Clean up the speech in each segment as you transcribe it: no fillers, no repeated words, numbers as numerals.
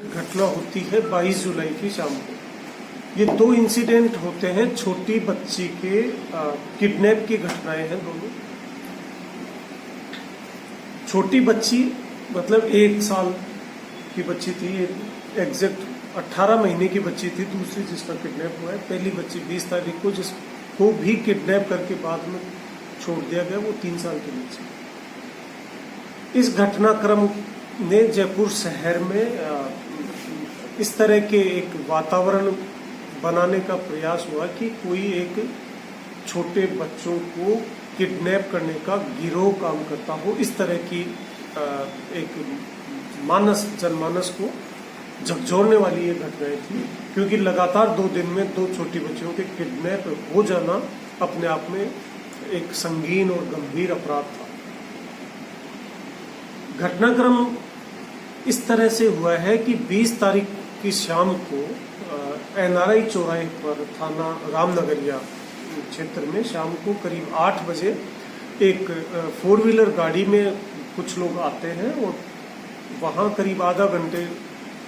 घटना होती है 22 जुलाई की शाम को। ये दो इंसिडेंट होते हैं छोटी बच्ची के किडनैप की घटनाएं हैं दोनों। छोटी बच्ची मतलब 1 साल की बच्ची थी, एग्जैक्ट 18 महीने की बच्ची थी दूसरी जिसका किडनैप हुआ है। पहली बच्ची 20 तारीख को जिसको भी किडनैप करके बाद में छोड़ दिया गया, वो 3 साल की बच्ची। इस घटनाक्रम ने जयपुर शहर में इस तरह के एक वातावरण बनाने का प्रयास हुआ कि कोई एक छोटे बच्चों को किडनैप करने का गिरोह काम करता हो। इस तरह की एक जनमानस को झकझोरने वाली ये घटनाएं थी, क्योंकि लगातार 2 दिन में 2 छोटी बच्चियों के किडनैप हो जाना अपने आप में एक संगीन और गंभीर अपराध था। घटनाक्रम इस तरह से हुआ है कि 20 तारीख की शाम को NRI चौराहे पर थाना रामनगरिया क्षेत्र में शाम को करीब 8 बजे एक 4 व्हीलर गाड़ी में कुछ लोग आते हैं और वहां करीब आधा घंटे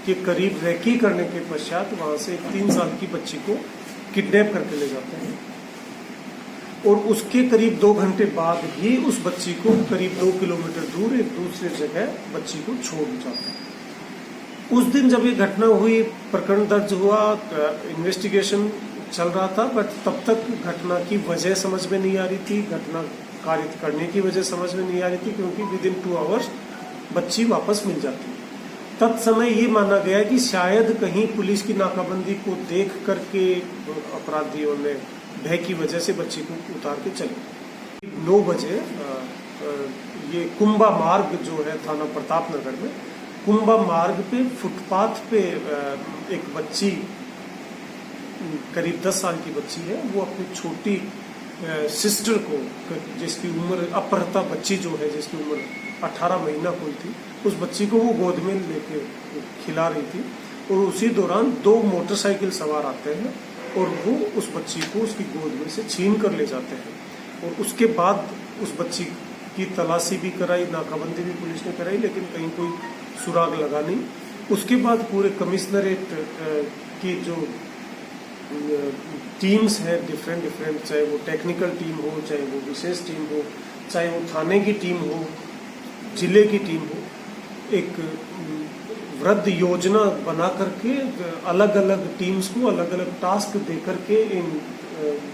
के करीब रेकी करने के पश्चात वहां से एक 3 साल की बच्ची को किडनैप करके ले जाते हैं और उसके करीब 2 घंटे बाद ही उस बच्ची को करीब 2 किलोमीटर दूर एक दूसरे जगह बच्ची को छोड़ जाते हैं। उस दिन जब ये घटना हुई, प्रकरण दर्ज हुआ, इन्वेस्टिगेशन चल रहा था, बट तब तक घटना की वजह समझ में नहीं आ रही थी, घटना कारित करने की वजह समझ में नहीं आ रही थी, क्योंकि विदिन 2 आवर्स बच्ची वापस मिल जाती। तत्समय ये माना गया कि शायद कहीं पुलिस की नाकाबंदी को देख करके अपराधियों ने भय की वजह से बच्ची को उतार के चले। 9 बजे ये कुंभा मार्ग जो है थाना प्रताप नगर में, कुंभा मार्ग पे फुटपाथ पे एक बच्ची करीब 10 साल की बच्ची है, वो अपनी छोटी सिस्टर को, जिसकी उम्र अपहृता बच्ची जो है जिसकी उम्र 18 महीना कोई थी, उस बच्ची को वो गोद में लेके खिला रही थी और उसी दौरान 2 मोटरसाइकिल सवार आते हैं और वो उस बच्ची को उसकी गोद में से छीन कर ले जाते हैं। और उसके बाद उस बच्ची की तलाशी भी कराई, नाकाबंदी भी पुलिस ने कराई, लेकिन कहीं कोई सुराग लगा नहीं। उसके बाद पूरे कमिश्नरेट की जो टीम्स हैं डिफरेंट, चाहे वो टेक्निकल टीम हो, चाहे वो विशेष टीम हो, चाहे वो थाने की टीम हो, जिले की टीम हो, एक वृद्ध योजना बना करके अलग अलग टीम्स को अलग अलग टास्क दे करके इन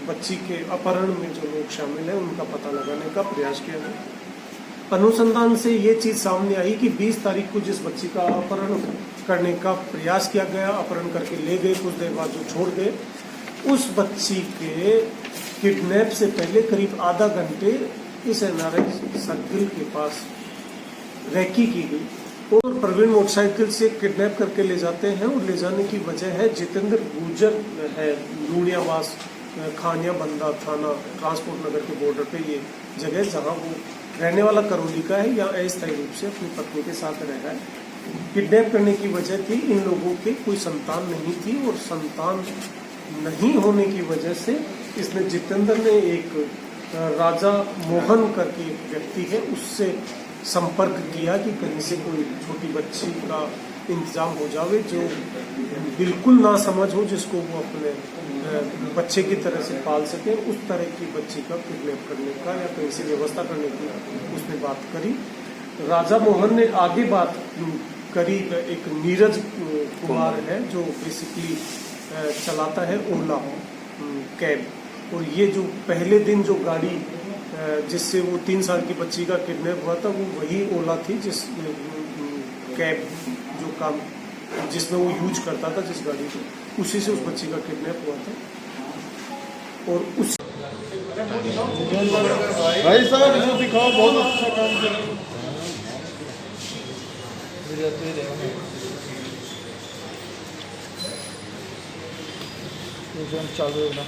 बच्ची के अपहरण में जो लोग शामिल हैं उनका पता लगाने का प्रयास किया गया। अनुसंधान से ये चीज सामने आई कि 20 तारीख को जिस बच्ची का अपहरण करने का प्रयास किया गया, अपहरण करके ले गए, कुछ देर बाद जो छोड़ गए, उस बच्ची के किडनैप से पहले करीब आधा घंटे इस NRI सर्किल के पास रेकी की गई और प्रवीण मोटरसाइकिल से किडनैप करके ले जाते हैं। और ले जाने की वजह है जितेंद्र गुर्जर है, लूणियावास खानिया बंदा थाना ट्रांसपोर्ट नगर के बॉर्डर पे ये जगह, जहां वो रहने वाला करौली का है या अस्थायी रूप से अपनी पत्नी के साथ रह रहा है। किडनैप करने की वजह थी इन लोगों के कोई संतान नहीं थी और संतान नहीं होने की वजह से इसने जितेंद्र ने एक राजा मोहन करके एक व्यक्ति है उससे संपर्क किया कि कहीं से कोई छोटी बच्ची का इंतजाम हो जावे जो बिल्कुल ना समझ हो, जिसको वो अपने बच्चे की तरह से पाल सके। उस तरह की बच्ची का किडनैप करने का या कहीं से व्यवस्था करने की उसने बात करी। राजा मोहन ने आगे बात करी, एक नीरज कुमार है जो बेसिकली चलाता है ओला कैब, और ये जो पहले दिन जो गाड़ी जिससे वो 3 साल की बच्ची का किडनैप हुआ था वो वही ओला थी जिस कैब जो काम जिसमें वो यूज करता था, जिस गाड़ी को, उसी से उस बच्ची का किडनैप हुआ था। और उस भाई साहब इसको दिखाओ, बहुत अच्छा काम किया। चालू है ना।